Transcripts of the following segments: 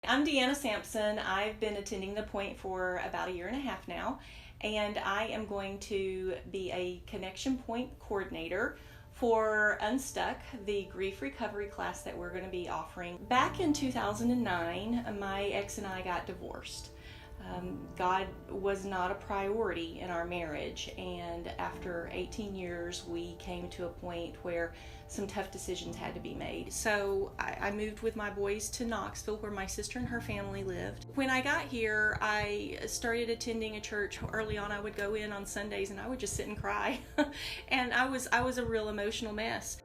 I'm DeAnna Sampson. I've been attending the Point for about a year and a half now, and I am going to be a Connection Point coordinator for Unstuck, the grief recovery class that we're going to be offering. Back in 2009, my ex and I got divorced. God was not a priority in our marriage, and after 18 years we came to a point where some tough decisions had to be made. So I moved with my boys to Knoxville, where my sister and her family lived. When I got here, I started attending a church. Early on I would go in on Sundays and I would just sit and cry and I was a real emotional mess.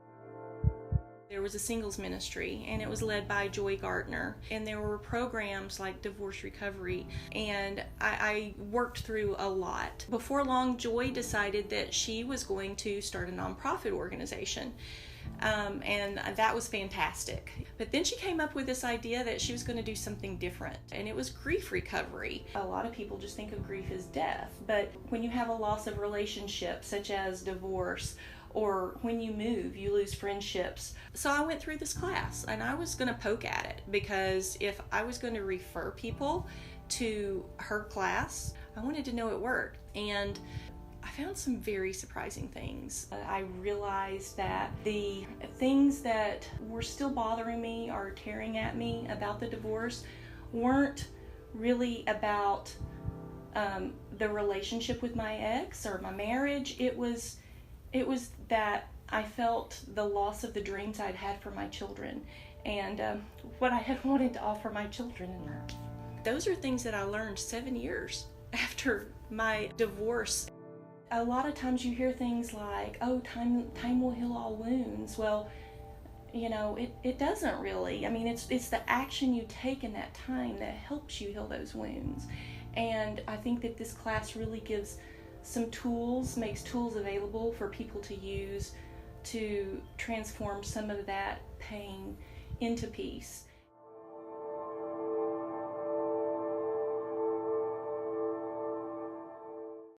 There was a singles ministry, and it was led by Joy Gardner, and there were programs like divorce recovery, and I worked through a lot. Before long, Joy decided that she was going to start a nonprofit organization, and that was fantastic. But then she came up with this idea that she was going to do something different, and it was grief recovery. A lot of people just think of grief as death, but when you have a loss of relationship, such as divorce, or when you move, you lose friendships. So I went through this class, and I was going to poke at it, because if I was going to refer people to her class, I wanted to know it worked. And I found some very surprising things. I realized that the things that were still bothering me or tearing at me about the divorce weren't really about the relationship with my ex or my marriage. It was that I felt the loss of the dreams I'd had for my children, and what I had wanted to offer my children. Those are things that I learned 7 years after my divorce. A lot of times you hear things like, oh, time will heal all wounds. Well, you know, it doesn't really. I mean, it's the action you take in that time that helps you heal those wounds. And I think that this class really gives some tools, makes tools available for people to use to transform some of that pain into peace.